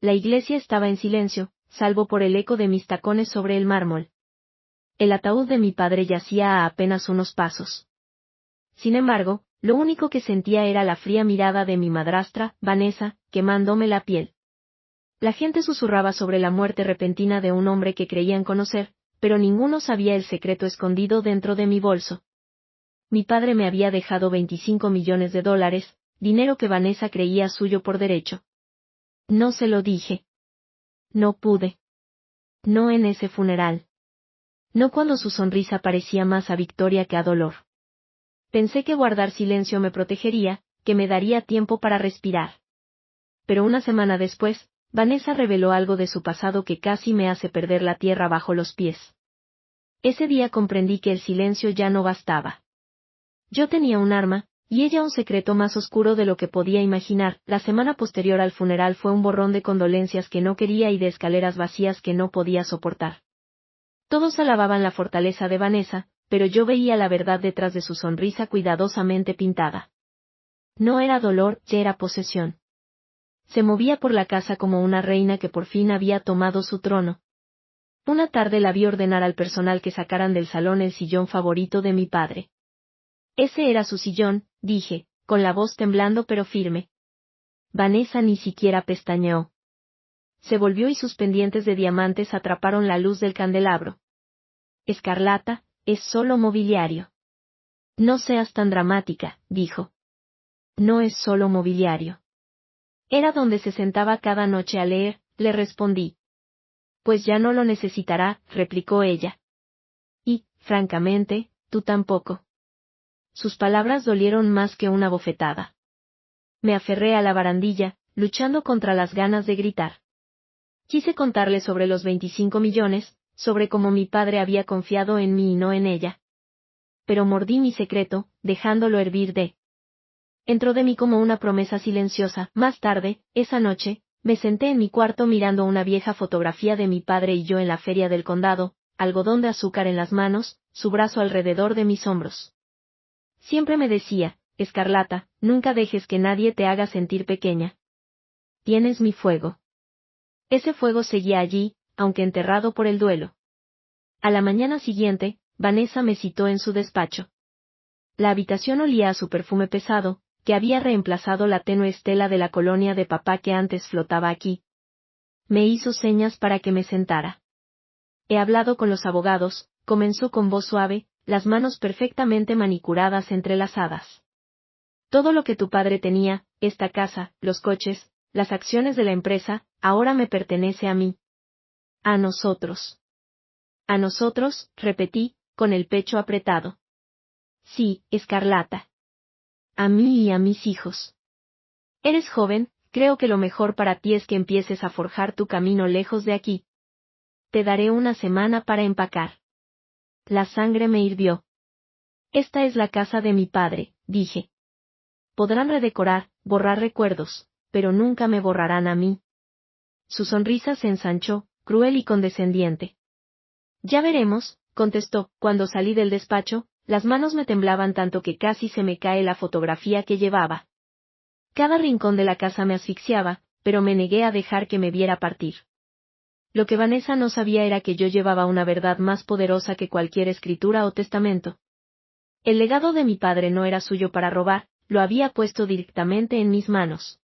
la iglesia estaba en silencio, salvo por el eco de mis tacones sobre el mármol. El ataúd de mi padre yacía a apenas unos pasos. Sin embargo, lo único que sentía era la fría mirada de mi madrastra, Vanessa, quemándome la piel. La gente susurraba sobre la muerte repentina de un hombre que creían conocer, pero ninguno sabía el secreto escondido dentro de mi bolso. Mi padre me había dejado $25 millones, dinero que Vanessa creía suyo por derecho. No se lo dije. No pude. No en ese funeral. No cuando su sonrisa parecía más a victoria que a dolor. Pensé que guardar silencio me protegería, que me daría tiempo para respirar. Pero una semana después, Vanessa reveló algo de su pasado que casi me hace perder la tierra bajo los pies. Ese día comprendí que el silencio ya no bastaba. Yo tenía un arma, y ella un secreto más oscuro de lo que podía imaginar. La semana posterior al funeral fue un borrón de condolencias que no quería y de escaleras vacías que no podía soportar. Todos alababan la fortaleza de Vanessa, pero yo veía la verdad detrás de su sonrisa cuidadosamente pintada. No era dolor, ya era posesión. Se movía por la casa como una reina que por fin había tomado su trono. Una tarde la vi ordenar al personal que sacaran del salón el sillón favorito de mi padre. Ese era su sillón, dije, con la voz temblando pero firme. Vanessa ni siquiera pestañeó. Se volvió y sus pendientes de diamantes atraparon la luz del candelabro. Escarlata, es solo mobiliario. No seas tan dramática, dijo. No es solo mobiliario. Era donde se sentaba cada noche a leer, le respondí. Pues ya no lo necesitará, replicó ella. Y, francamente, tú tampoco. Sus palabras dolieron más que una bofetada. Me aferré a la barandilla, luchando contra las ganas de gritar. Quise contarle sobre los 25 millones, sobre cómo mi padre había confiado en mí y no en ella. Pero mordí mi secreto, dejándolo hervir. Entró de mí como una promesa silenciosa. Más tarde, esa noche, me senté en mi cuarto mirando una vieja fotografía de mi padre y yo en la feria del condado, algodón de azúcar en las manos, su brazo alrededor de mis hombros. Siempre me decía, Escarlata, nunca dejes que nadie te haga sentir pequeña. Tienes mi fuego. Ese fuego seguía allí, aunque enterrado por el duelo. A la mañana siguiente, Vanessa me citó en su despacho. La habitación olía a su perfume pesado, que había reemplazado la tenue estela de la colonia de papá que antes flotaba aquí. Me hizo señas para que me sentara. He hablado con los abogados, comenzó con voz suave, las manos perfectamente manicuradas entrelazadas. Todo lo que tu padre tenía, esta casa, los coches, las acciones de la empresa, ahora me pertenece a mí. A nosotros. A nosotros, repetí, con el pecho apretado. Sí, Escarlata. A mí y a mis hijos. Eres joven, creo que lo mejor para ti es que empieces a forjar tu camino lejos de aquí. Te daré una semana para empacar. La sangre me hirvió. Esta es la casa de mi padre, dije. Podrán redecorar, borrar recuerdos, pero nunca me borrarán a mí. Su sonrisa se ensanchó, cruel y condescendiente. Ya veremos, contestó. Cuando salí del despacho, las manos me temblaban tanto que casi se me cae la fotografía que llevaba. Cada rincón de la casa me asfixiaba, pero me negué a dejar que me viera partir. Lo que Vanessa no sabía era que yo llevaba una verdad más poderosa que cualquier escritura o testamento. El legado de mi padre no era suyo para robar, lo había puesto directamente en mis manos.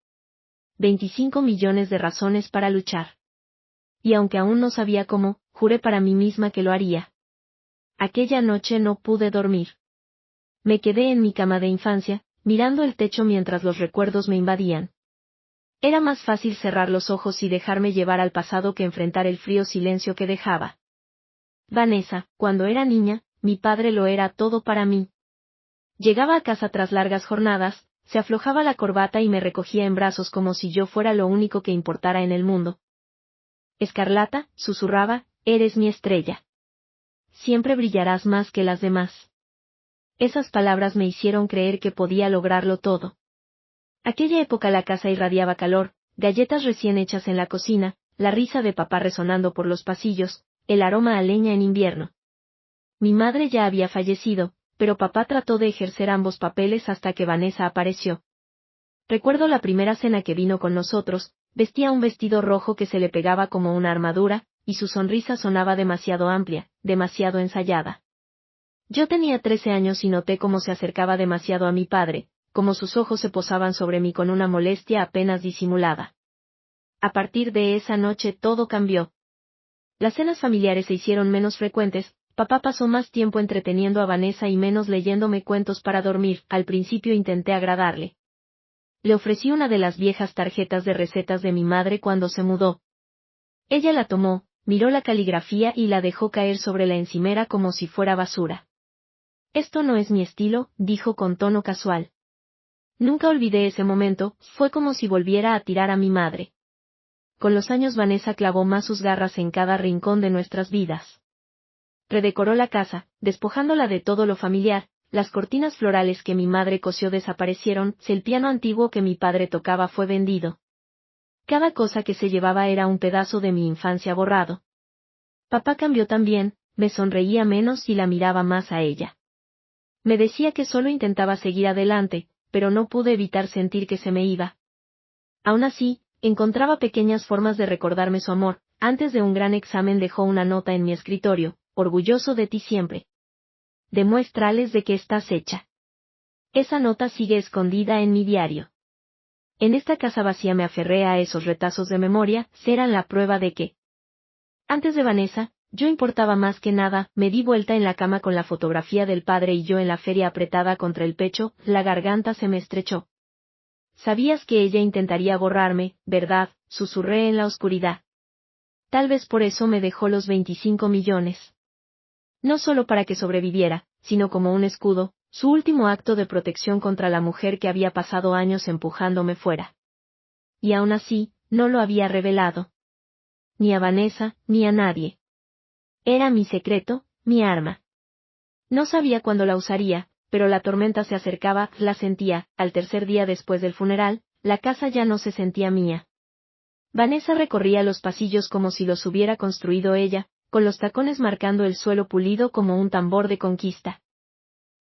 25 millones de razones para luchar. Y aunque aún no sabía cómo, juré para mí misma que lo haría. Aquella noche no pude dormir. Me quedé en mi cama de infancia, mirando el techo mientras los recuerdos me invadían. Era más fácil cerrar los ojos y dejarme llevar al pasado que enfrentar el frío silencio que dejaba. Vanessa, cuando era niña, mi padre lo era todo para mí. Llegaba a casa tras largas jornadas, se aflojaba la corbata y me recogía en brazos como si yo fuera lo único que importara en el mundo. Escarlata, susurraba, eres mi estrella. Siempre brillarás más que las demás. Esas palabras me hicieron creer que podía lograrlo todo. Aquella época la casa irradiaba calor, galletas recién hechas en la cocina, la risa de papá resonando por los pasillos, el aroma a leña en invierno. Mi madre ya había fallecido, pero papá trató de ejercer ambos papeles hasta que Vanessa apareció. Recuerdo la primera cena que vino con nosotros, Vestía un vestido rojo que se le pegaba como una armadura, y su sonrisa sonaba demasiado amplia, demasiado ensayada. Yo tenía 13 años y noté cómo se acercaba demasiado a mi padre, cómo sus ojos se posaban sobre mí con una molestia apenas disimulada. A partir de esa noche todo cambió. Las cenas familiares se hicieron menos frecuentes, papá pasó más tiempo entreteniendo a Vanessa y menos leyéndome cuentos para dormir. Al principio intenté agradarle. Le ofrecí una de las viejas tarjetas de recetas de mi madre cuando se mudó. Ella la tomó, miró la caligrafía y la dejó caer sobre la encimera como si fuera basura. Esto no es mi estilo, dijo con tono casual. Nunca olvidé ese momento, fue como si volviera a tirar a mi madre. Con los años Vanessa clavó más sus garras en cada rincón de nuestras vidas. Redecoró la casa, despojándola de todo lo familiar, las cortinas florales que mi madre cosió desaparecieron, el piano antiguo que mi padre tocaba fue vendido. Cada cosa que se llevaba era un pedazo de mi infancia borrado. Papá cambió también, me sonreía menos y la miraba más a ella. Me decía que solo intentaba seguir adelante, pero no pude evitar sentir que se me iba. Aún así, encontraba pequeñas formas de recordarme su amor. Antes de un gran examen dejó una nota en mi escritorio: orgulloso de ti siempre. Demuéstrales de qué estás hecha. Esa nota sigue escondida en mi diario. En esta casa vacía me aferré a esos retazos de memoria, eran la prueba de que, antes de Vanessa, yo importaba más que nada. Me di vuelta en la cama con la fotografía del padre y yo en la feria apretada contra el pecho, la garganta se me estrechó. Sabías que ella intentaría borrarme, ¿verdad?, susurré en la oscuridad. Tal vez por eso me dejó los 25 millones. No solo para que sobreviviera, sino como un escudo, su último acto de protección contra la mujer que había pasado años empujándome fuera. Y aún así, no lo había revelado. Ni a Vanessa, ni a nadie. Era mi secreto, mi arma. No sabía cuándo la usaría, pero la tormenta se acercaba, la sentía. Al tercer día después del funeral, la casa ya no se sentía mía. Vanessa recorría los pasillos como si los hubiera construido ella, con los tacones marcando el suelo pulido como un tambor de conquista.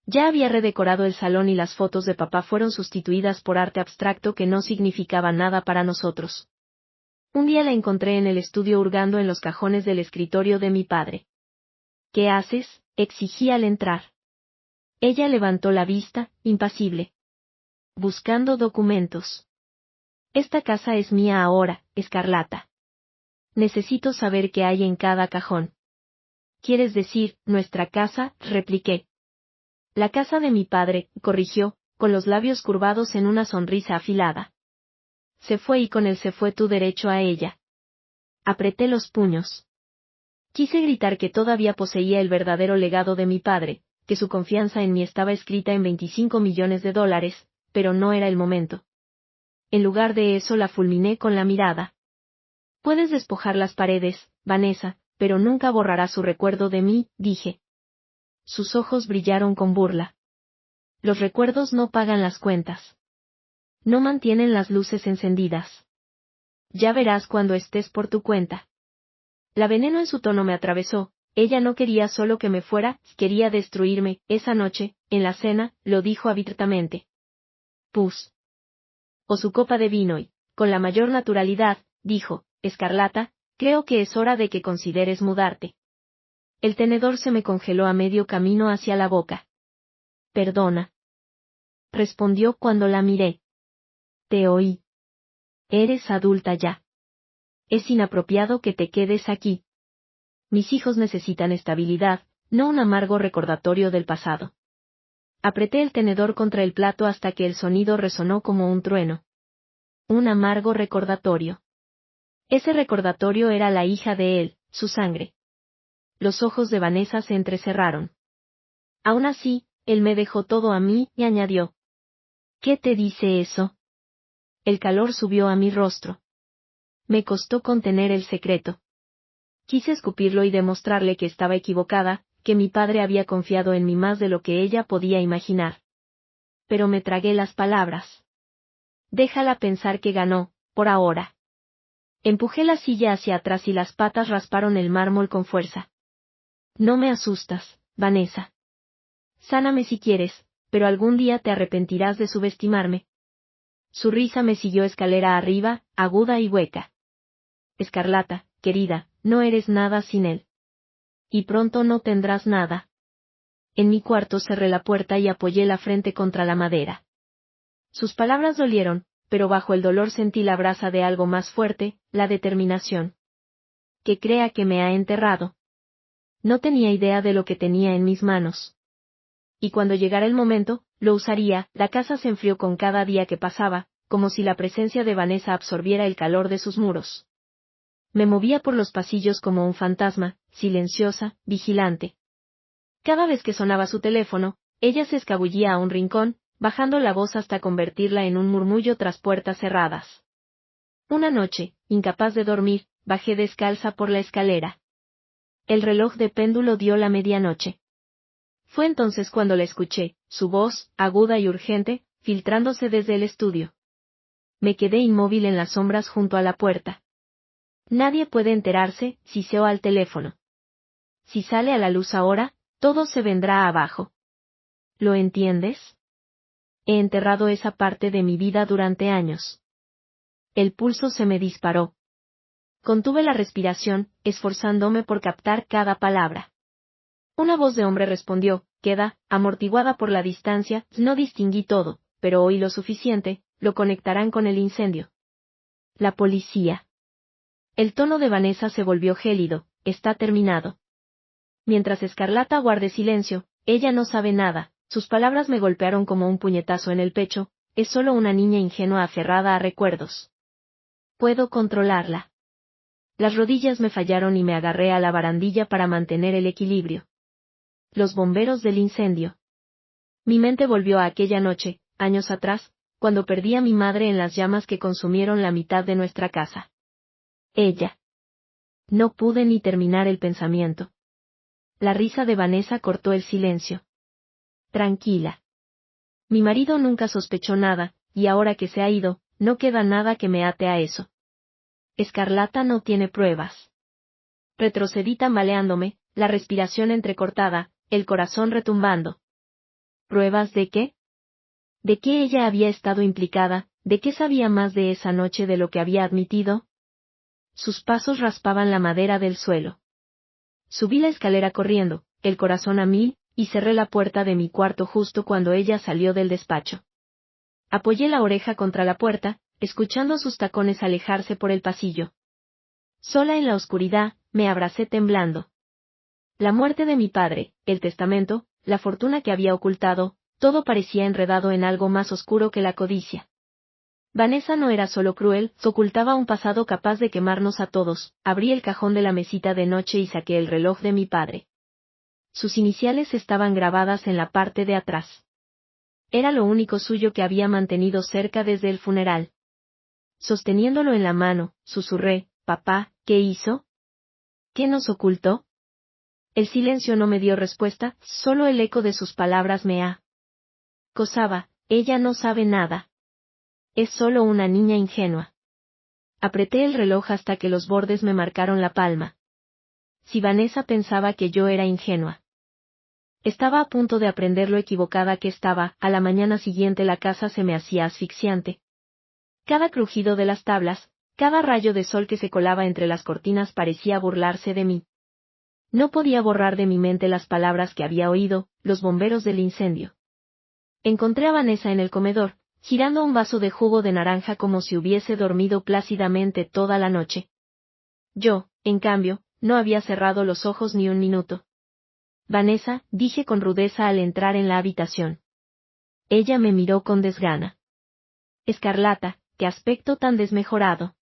Ya había redecorado el salón y las fotos de papá fueron sustituidas por arte abstracto que no significaba nada para nosotros. Un día la encontré en el estudio hurgando en los cajones del escritorio de mi padre. ¿Qué haces?, exigí al entrar. Ella levantó la vista, impasible. Buscando documentos. Esta casa es mía ahora, Escarlata. Necesito saber qué hay en cada cajón. ¿Quieres decir, nuestra casa?, repliqué. La casa de mi padre, corrigió, con los labios curvados en una sonrisa afilada. Se fue y con él se fue tu derecho a ella. Apreté los puños. Quise gritar que todavía poseía el verdadero legado de mi padre, que su confianza en mí estaba escrita en 25 millones de dólares, pero no era el momento. En lugar de eso la fulminé con la mirada. Puedes despojar las paredes, Vanessa, pero nunca borrarás su recuerdo de mí, dije. Sus ojos brillaron con burla. Los recuerdos no pagan las cuentas. No mantienen las luces encendidas. Ya verás cuando estés por tu cuenta. La veneno en su tono me atravesó. Ella no quería solo que me fuera, quería destruirme. Esa noche, en la cena, lo dijo abiertamente. Pus. O su copa de vino y, con la mayor naturalidad, dijo: Escarlata, creo que es hora de que consideres mudarte. El tenedor se me congeló a medio camino hacia la boca. Perdona. Respondió cuando la miré. Te oí. Eres adulta ya. Es inapropiado que te quedes aquí. Mis hijos necesitan estabilidad, no un amargo recordatorio del pasado. Apreté el tenedor contra el plato hasta que el sonido resonó como un trueno. Un amargo recordatorio. Ese recordatorio era la hija de él, su sangre. Los ojos de Vanessa se entrecerraron. Aún así, él me dejó todo a mí, y añadió. ¿Qué te dice eso? El calor subió a mi rostro. Me costó contener el secreto. Quise escupirlo y demostrarle que estaba equivocada, que mi padre había confiado en mí más de lo que ella podía imaginar. Pero me tragué las palabras. Déjala pensar que ganó, por ahora. Empujé la silla hacia atrás y las patas rasparon el mármol con fuerza. No me asustas, Vanessa. Sáname si quieres, pero algún día te arrepentirás de subestimarme. Su risa me siguió escalera arriba, aguda y hueca. Escarlata, querida, no eres nada sin él. Y pronto no tendrás nada. En mi cuarto cerré la puerta y apoyé la frente contra la madera. Sus palabras dolieron, pero bajo el dolor sentí la brasa de algo más fuerte, la determinación. Que crea que me ha enterrado. No tenía idea de lo que tenía en mis manos. Y cuando llegara el momento, lo usaría. La casa se enfrió con cada día que pasaba, como si la presencia de Vanessa absorbiera el calor de sus muros. Me movía por los pasillos como un fantasma, silenciosa, vigilante. Cada vez que sonaba su teléfono, ella se escabullía a un rincón, bajando la voz hasta convertirla en un murmullo tras puertas cerradas. Una noche, incapaz de dormir, bajé descalza por la escalera. El reloj de péndulo dio la medianoche. Fue entonces cuando la escuché, su voz, aguda y urgente, filtrándose desde el estudio. Me quedé inmóvil en las sombras junto a la puerta. Nadie puede enterarse, siseó al teléfono. Si sale a la luz ahora, todo se vendrá abajo. ¿Lo entiendes? He enterrado esa parte de mi vida durante años. El pulso se me disparó. Contuve la respiración, esforzándome por captar cada palabra. Una voz de hombre respondió, queda, amortiguada por la distancia, no distinguí todo, pero oí lo suficiente, lo conectarán con el incendio. La policía. El tono de Vanessa se volvió gélido, está terminado. Mientras Escarlata guarde silencio, ella no sabe nada, sus palabras me golpearon como un puñetazo en el pecho, es solo una niña ingenua aferrada a recuerdos. Puedo controlarla. Las rodillas me fallaron y me agarré a la barandilla para mantener el equilibrio. Los bomberos del incendio. Mi mente volvió a aquella noche, años atrás, cuando perdí a mi madre en las llamas que consumieron la mitad de nuestra casa. Ella. No pude ni terminar el pensamiento. La risa de Vanessa cortó el silencio. Tranquila. Mi marido nunca sospechó nada, y ahora que se ha ido, no queda nada que me ate a eso. Escarlata no tiene pruebas. Retrocedí tambaleándome, la respiración entrecortada, el corazón retumbando. ¿Pruebas de qué? ¿De qué ella había estado implicada? ¿De qué sabía más de esa noche de lo que había admitido? Sus pasos raspaban la madera del suelo. Subí la escalera corriendo, el corazón a mil, y cerré la puerta de mi cuarto justo cuando ella salió del despacho. Apoyé la oreja contra la puerta, escuchando sus tacones alejarse por el pasillo. Sola en la oscuridad, me abracé temblando. La muerte de mi padre, el testamento, la fortuna que había ocultado, todo parecía enredado en algo más oscuro que la codicia. Vanessa no era solo cruel, ocultaba un pasado capaz de quemarnos a todos. Abrí el cajón de la mesita de noche y saqué el reloj de mi padre. Sus iniciales estaban grabadas en la parte de atrás. Era lo único suyo que había mantenido cerca desde el funeral. Sosteniéndolo en la mano, susurré, «Papá, ¿qué hizo? ¿Qué nos ocultó?» El silencio no me dio respuesta, solo el eco de sus palabras me acosaba. Ella no sabe nada. Es solo una niña ingenua. Apreté el reloj hasta que los bordes me marcaron la palma. Si Vanessa pensaba que yo era ingenua. Estaba a punto de aprender lo equivocada que estaba. A la mañana siguiente la casa se me hacía asfixiante. Cada crujido de las tablas, cada rayo de sol que se colaba entre las cortinas parecía burlarse de mí. No podía borrar de mi mente las palabras que había oído, los bomberos del incendio. Encontré a Vanessa en el comedor, girando un vaso de jugo de naranja como si hubiese dormido plácidamente toda la noche. Yo, en cambio, no había cerrado los ojos ni un minuto. Vanessa, dije con rudeza al entrar en la habitación. Ella me miró con desgana. Escarlata, qué aspecto tan desmejorado.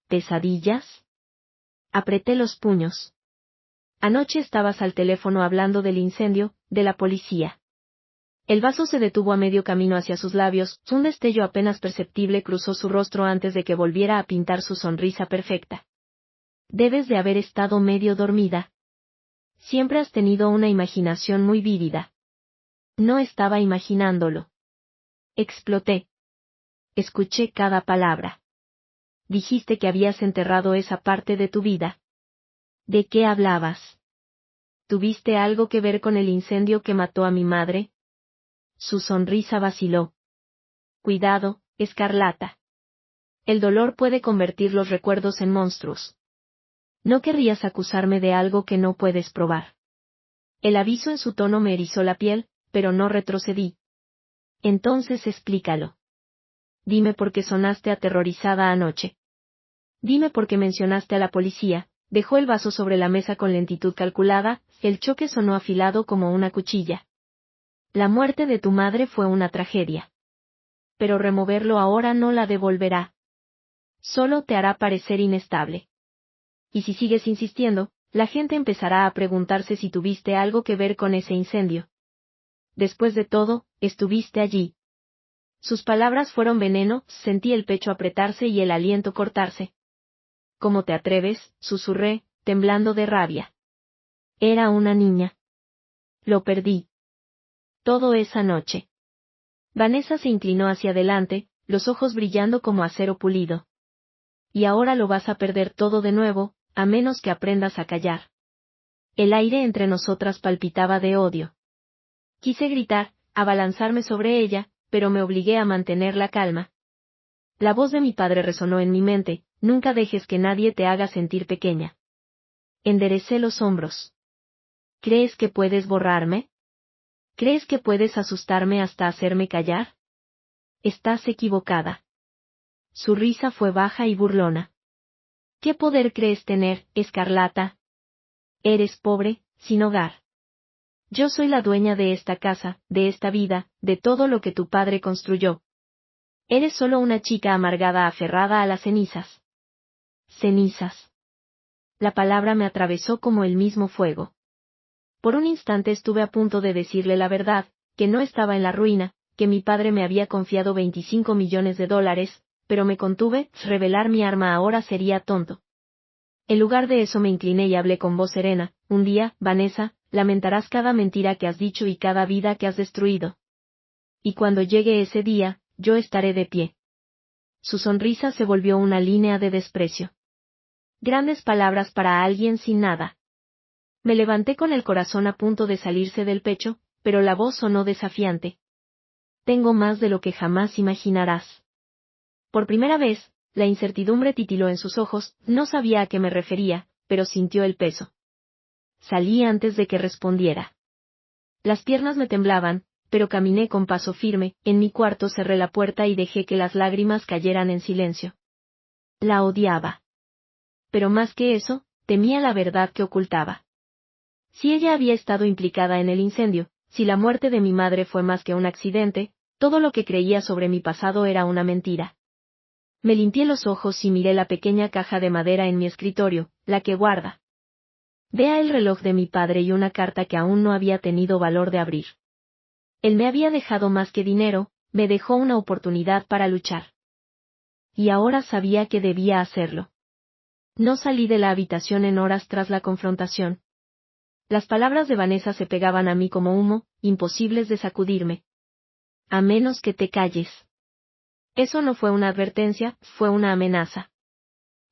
¿Pesadillas? Apreté los puños. Anoche estabas al teléfono hablando del incendio, de la policía. El vaso se detuvo a medio camino hacia sus labios, un destello apenas perceptible cruzó su rostro antes de que volviera a pintar su sonrisa perfecta. Debes de haber estado medio dormida. Siempre has tenido una imaginación muy vívida. No estaba imaginándolo. Exploté. Escuché cada palabra. Dijiste que habías enterrado esa parte de tu vida. ¿De qué hablabas? ¿Tuviste algo que ver con el incendio que mató a mi madre? Su sonrisa vaciló. Cuidado, Escarlata. El dolor puede convertir los recuerdos en monstruos. No querrías acusarme de algo que no puedes probar. El aviso en su tono me erizó la piel, pero no retrocedí. Entonces explícalo. Dime por qué sonaste aterrorizada anoche. Dime por qué mencionaste a la policía. Dejó el vaso sobre la mesa con lentitud calculada, el choque sonó afilado como una cuchilla. La muerte de tu madre fue una tragedia. Pero removerlo ahora no la devolverá. Solo te hará parecer inestable. Y si sigues insistiendo, la gente empezará a preguntarse si tuviste algo que ver con ese incendio. Después de todo, estuviste allí. Sus palabras fueron veneno, sentí el pecho apretarse y el aliento cortarse. ¿Cómo te atreves?, susurré, temblando de rabia. Era una niña. Lo perdí. Todo esa noche. Vanessa se inclinó hacia adelante, los ojos brillando como acero pulido. Y ahora lo vas a perder todo de nuevo, a menos que aprendas a callar. El aire entre nosotras palpitaba de odio. Quise gritar, abalanzarme sobre ella, pero me obligué a mantener la calma. La voz de mi padre resonó en mi mente: nunca dejes que nadie te haga sentir pequeña. Enderecé los hombros. ¿Crees que puedes borrarme? ¿Crees que puedes asustarme hasta hacerme callar? Estás equivocada. Su risa fue baja y burlona. ¿Qué poder crees tener, Escarlata? Eres pobre, sin hogar. Yo soy la dueña de esta casa, de esta vida, de todo lo que tu padre construyó. Eres solo una chica amargada aferrada a las cenizas. Cenizas. La palabra me atravesó como el mismo fuego. Por un instante estuve a punto de decirle la verdad, que no estaba en la ruina, que mi padre me había confiado $25 millones, pero me contuve. Revelar mi arma ahora sería tonto. En lugar de eso me incliné y hablé con voz serena: un día, Vanessa, lamentarás cada mentira que has dicho y cada vida que has destruido. Y cuando llegue ese día, yo estaré de pie. Su sonrisa se volvió una línea de desprecio. Grandes palabras para alguien sin nada. Me levanté con el corazón a punto de salirse del pecho, pero la voz sonó desafiante. Tengo más de lo que jamás imaginarás. Por primera vez, la incertidumbre titiló en sus ojos, no sabía a qué me refería, pero sintió el peso. Salí antes de que respondiera. Las piernas me temblaban, pero caminé con paso firme. En mi cuarto cerré la puerta y dejé que las lágrimas cayeran en silencio. La odiaba. Pero más que eso, temía la verdad que ocultaba. Si ella había estado implicada en el incendio, si la muerte de mi madre fue más que un accidente, todo lo que creía sobre mi pasado era una mentira. Me limpié los ojos y miré la pequeña caja de madera en mi escritorio, la que guarda. Vea el reloj de mi padre y una carta que aún no había tenido valor de abrir. Él me había dejado más que dinero, me dejó una oportunidad para luchar. Y ahora sabía que debía hacerlo. No salí de la habitación en horas tras la confrontación. Las palabras de Vanessa se pegaban a mí como humo, imposibles de sacudirme. A menos que te calles. Eso no fue una advertencia, fue una amenaza.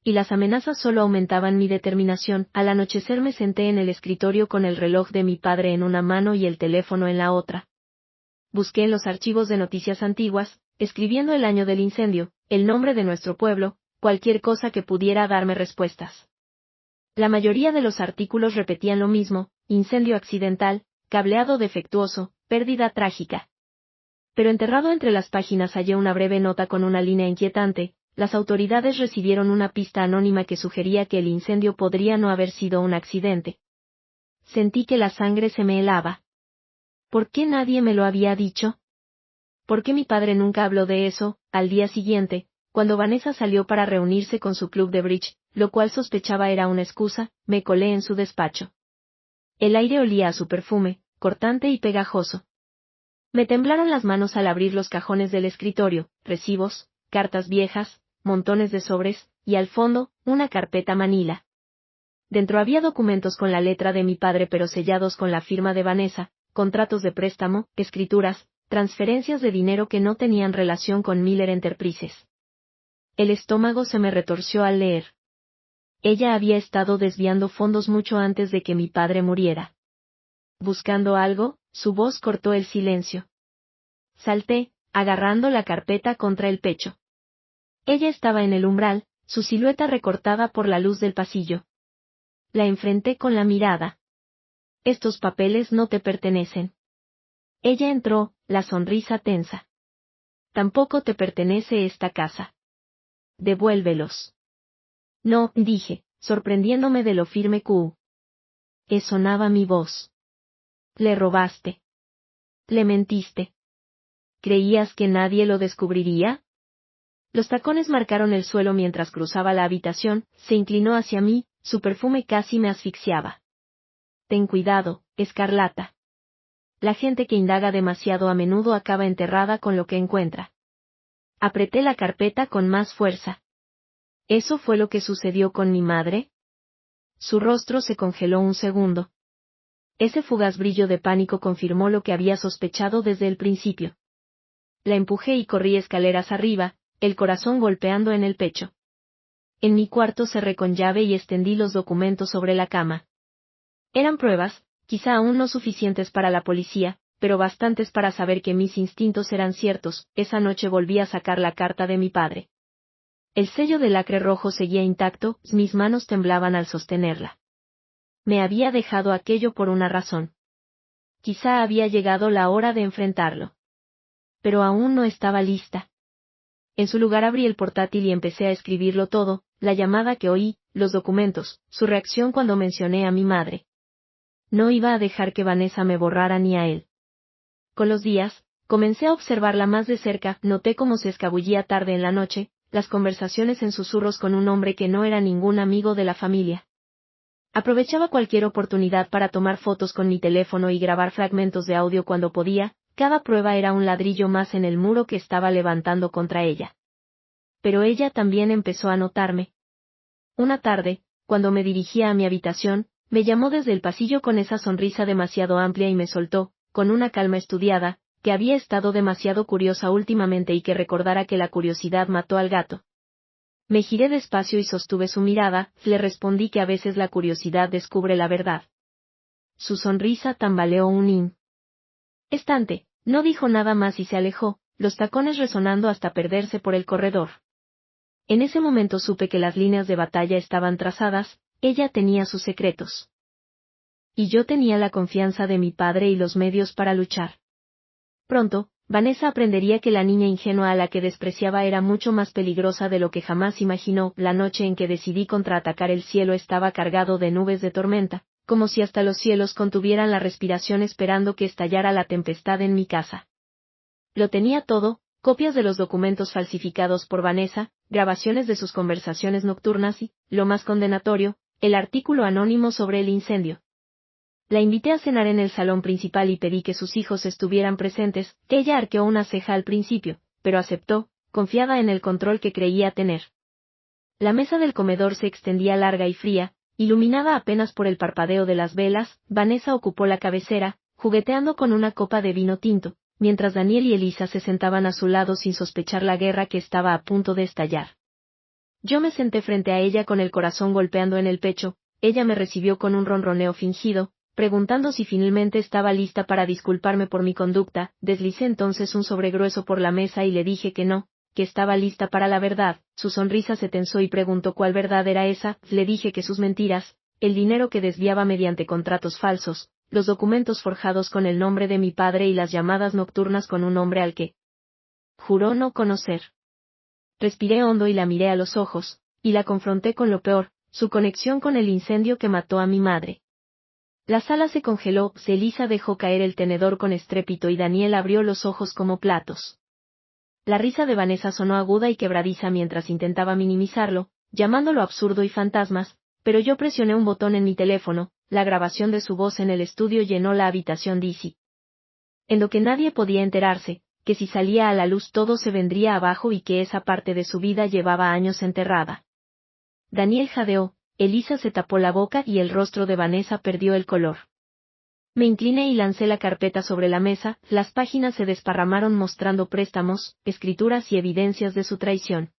Y las amenazas solo aumentaban mi determinación. Al anochecer me senté en el escritorio con el reloj de mi padre en una mano y el teléfono en la otra. Busqué en los archivos de noticias antiguas, escribiendo el año del incendio, el nombre de nuestro pueblo, cualquier cosa que pudiera darme respuestas. La mayoría de los artículos repetían lo mismo: incendio accidental, cableado defectuoso, pérdida trágica. Pero enterrado entre las páginas hallé una breve nota con una línea inquietante: las autoridades recibieron una pista anónima que sugería que el incendio podría no haber sido un accidente. Sentí que la sangre se me helaba. ¿Por qué nadie me lo había dicho? ¿Por qué mi padre nunca habló de eso? Al día siguiente, cuando Vanessa salió para reunirse con su club de bridge, lo cual sospechaba era una excusa, me colé en su despacho. El aire olía a su perfume, cortante y pegajoso. Me temblaron las manos al abrir los cajones del escritorio: recibos, cartas viejas, montones de sobres, y al fondo, una carpeta manila. Dentro había documentos con la letra de mi padre pero sellados con la firma de Vanessa, contratos de préstamo, escrituras, transferencias de dinero que no tenían relación con Miller Enterprises. El estómago se me retorció al leer. Ella había estado desviando fondos mucho antes de que mi padre muriera. Buscando algo, su voz cortó el silencio. Salté, agarrando la carpeta contra el pecho. Ella estaba en el umbral, su silueta recortada por la luz del pasillo. La enfrenté con la mirada. Estos papeles no te pertenecen. Ella entró, la sonrisa tensa. Tampoco te pertenece esta casa. Devuélvelos. No, dije, sorprendiéndome de lo firme que sonaba mi voz. Le robaste. Le mentiste. ¿Creías que nadie lo descubriría? Los tacones marcaron el suelo mientras cruzaba la habitación, se inclinó hacia mí, su perfume casi me asfixiaba. Ten cuidado, Escarlata. La gente que indaga demasiado a menudo acaba enterrada con lo que encuentra. Apreté la carpeta con más fuerza. ¿Eso fue lo que sucedió con mi madre? Su rostro se congeló un segundo. Ese fugaz brillo de pánico confirmó lo que había sospechado desde el principio. La empujé y corrí escaleras arriba, el corazón golpeando en el pecho. En mi cuarto cerré con llave y extendí los documentos sobre la cama. Eran pruebas, quizá aún no suficientes para la policía, pero bastantes para saber que mis instintos eran ciertos. Esa noche volví a sacar la carta de mi padre. El sello de lacre rojo seguía intacto, mis manos temblaban al sostenerla. Me había dejado aquello por una razón. Quizá había llegado la hora de enfrentarlo. Pero aún no estaba lista. En su lugar abrí el portátil y empecé a escribirlo todo, la llamada que oí, los documentos, su reacción cuando mencioné a mi madre. No iba a dejar que Vanessa me borrara ni a él. Con los días, comencé a observarla más de cerca, noté cómo se escabullía tarde en la noche, las conversaciones en susurros con un hombre que no era ningún amigo de la familia. Aprovechaba cualquier oportunidad para tomar fotos con mi teléfono y grabar fragmentos de audio cuando podía, cada prueba era un ladrillo más en el muro que estaba levantando contra ella. Pero ella también empezó a notarme. Una tarde, cuando me dirigía a mi habitación, me llamó desde el pasillo con esa sonrisa demasiado amplia y me soltó, con una calma estudiada, que había estado demasiado curiosa últimamente y que recordara que la curiosidad mató al gato. Me giré despacio y sostuve su mirada, le respondí que a veces la curiosidad descubre la verdad. Su sonrisa tambaleó un instante, no dijo nada más y se alejó, los tacones resonando hasta perderse por el corredor. En ese momento supe que las líneas de batalla estaban trazadas, ella tenía sus secretos. Y yo tenía la confianza de mi padre y los medios para luchar. Pronto, Vanessa aprendería que la niña ingenua a la que despreciaba era mucho más peligrosa de lo que jamás imaginó. La noche en que decidí contraatacar el cielo estaba cargado de nubes de tormenta, como si hasta los cielos contuvieran la respiración esperando que estallara la tempestad en mi casa. Lo tenía todo, copias de los documentos falsificados por Vanessa, grabaciones de sus conversaciones nocturnas y, lo más condenatorio, el artículo anónimo sobre el incendio. La invité a cenar en el salón principal y pedí que sus hijos estuvieran presentes. Ella arqueó una ceja al principio, pero aceptó, confiada en el control que creía tener. La mesa del comedor se extendía larga y fría, iluminada apenas por el parpadeo de las velas. Vanessa ocupó la cabecera, jugueteando con una copa de vino tinto, mientras Daniel y Elisa se sentaban a su lado sin sospechar la guerra que estaba a punto de estallar. Yo me senté frente a ella con el corazón golpeando en el pecho. Ella me recibió con un ronroneo fingido, preguntando si finalmente estaba lista para disculparme por mi conducta. Deslicé entonces un sobregrueso por la mesa y le dije que no, que estaba lista para la verdad. Su sonrisa se tensó y preguntó cuál verdad era esa. Le dije que sus mentiras, el dinero que desviaba mediante contratos falsos, los documentos forjados con el nombre de mi padre y las llamadas nocturnas con un hombre al que juró no conocer. Respiré hondo y la miré a los ojos, y la confronté con lo peor, su conexión con el incendio que mató a mi madre. La sala se congeló, Elisa dejó caer el tenedor con estrépito y Daniel abrió los ojos como platos. La risa de Vanessa sonó aguda y quebradiza mientras intentaba minimizarlo, llamándolo absurdo y fantasmas, pero yo presioné un botón en mi teléfono, la grabación de su voz en el estudio llenó la habitación Dizzy. En lo que nadie podía enterarse, que si salía a la luz todo se vendría abajo y que esa parte de su vida llevaba años enterrada. Daniel jadeó, Elisa se tapó la boca y el rostro de Vanessa perdió el color. Me incliné y lancé la carpeta sobre la mesa, las páginas se desparramaron mostrando préstamos, escrituras y evidencias de su traición.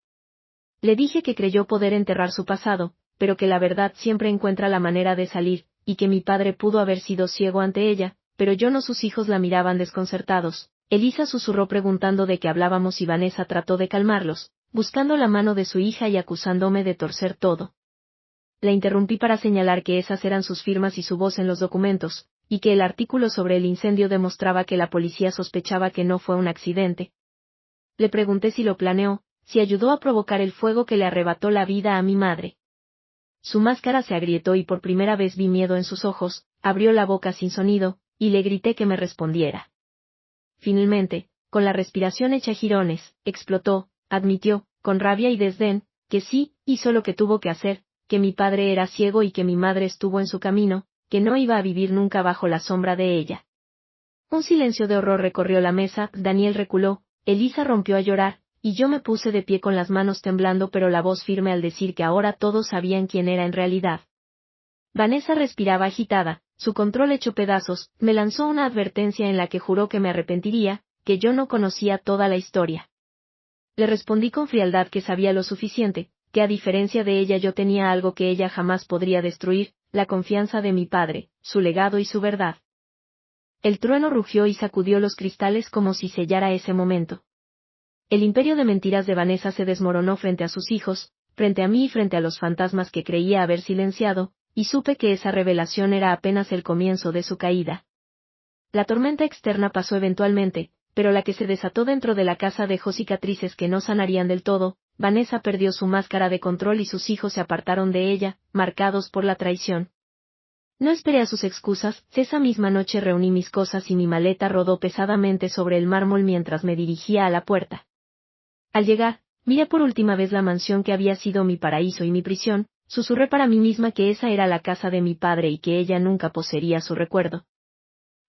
Le dije que creyó poder enterrar su pasado, pero que la verdad siempre encuentra la manera de salir, y que mi padre pudo haber sido ciego ante ella, pero yo no. Sus hijos la miraban desconcertados, Elisa susurró preguntando de qué hablábamos y Vanessa trató de calmarlos, buscando la mano de su hija y acusándome de torcer todo. La interrumpí para señalar que esas eran sus firmas y su voz en los documentos, y que el artículo sobre el incendio demostraba que la policía sospechaba que no fue un accidente. Le pregunté si lo planeó, si ayudó a provocar el fuego que le arrebató la vida a mi madre. Su máscara se agrietó y por primera vez vi miedo en sus ojos, abrió la boca sin sonido, y le grité que me respondiera. Finalmente, con la respiración hecha jirones, explotó, admitió, con rabia y desdén, que sí, hizo lo que tuvo que hacer, que mi padre era ciego y que mi madre estuvo en su camino, que no iba a vivir nunca bajo la sombra de ella. Un silencio de horror recorrió la mesa, Daniel reculó, Elisa rompió a llorar, y yo me puse de pie con las manos temblando pero la voz firme al decir que ahora todos sabían quién era en realidad. Vanessa respiraba agitada, su control hecho pedazos, me lanzó una advertencia en la que juró que me arrepentiría, que yo no conocía toda la historia. Le respondí con frialdad que sabía lo suficiente, que a diferencia de ella yo tenía algo que ella jamás podría destruir, la confianza de mi padre, su legado y su verdad. El trueno rugió y sacudió los cristales como si sellara ese momento. El imperio de mentiras de Vanessa se desmoronó frente a sus hijos, frente a mí y frente a los fantasmas que creía haber silenciado, y supe que esa revelación era apenas el comienzo de su caída. La tormenta externa pasó eventualmente, pero la que se desató dentro de la casa dejó cicatrices que no sanarían del todo. Vanessa perdió su máscara de control y sus hijos se apartaron de ella, marcados por la traición. No esperé a sus excusas, esa misma noche reuní mis cosas y mi maleta rodó pesadamente sobre el mármol mientras me dirigía a la puerta. Al llegar, miré por última vez la mansión que había sido mi paraíso y mi prisión, susurré para mí misma que esa era la casa de mi padre y que ella nunca poseería su recuerdo.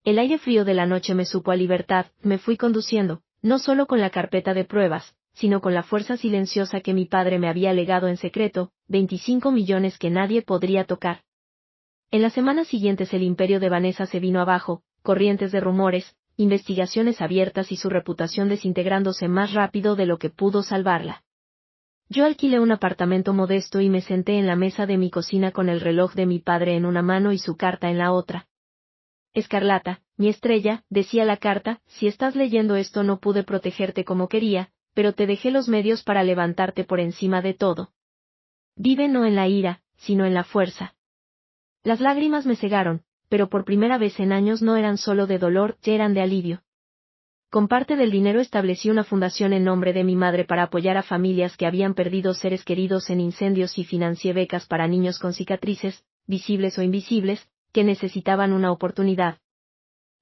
El aire frío de la noche me supo a libertad, me fui conduciendo, no solo con la carpeta de pruebas, sino con la fuerza silenciosa que mi padre me había legado en secreto, 25 millones que nadie podría tocar. En las semanas siguientes el imperio de Vanessa se vino abajo, corrientes de rumores, investigaciones abiertas y su reputación desintegrándose más rápido de lo que pudo salvarla. Yo alquilé un apartamento modesto y me senté en la mesa de mi cocina con el reloj de mi padre en una mano y su carta en la otra. Escarlata, mi estrella, decía la carta, si estás leyendo esto no pude protegerte como quería, pero te dejé los medios para levantarte por encima de todo. Vive no en la ira, sino en la fuerza. Las lágrimas me cegaron, pero por primera vez en años no eran solo de dolor, ya eran de alivio. Con parte del dinero establecí una fundación en nombre de mi madre para apoyar a familias que habían perdido seres queridos en incendios y financié becas para niños con cicatrices, visibles o invisibles, que necesitaban una oportunidad.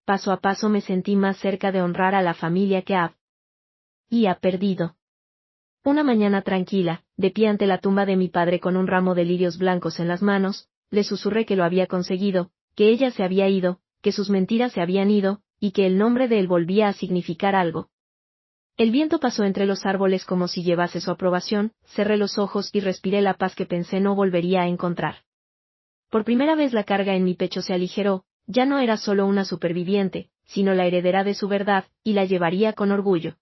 Paso a paso me sentí más cerca de honrar a la familia que había perdido. Una mañana tranquila, de pie ante la tumba de mi padre con un ramo de lirios blancos en las manos, le susurré que lo había conseguido, que ella se había ido, que sus mentiras se habían ido, y que el nombre de él volvía a significar algo. El viento pasó entre los árboles como si llevase su aprobación, cerré los ojos y respiré la paz que pensé no volvería a encontrar. Por primera vez la carga en mi pecho se aligeró, ya no era solo una superviviente, sino la heredera de su verdad, y la llevaría con orgullo.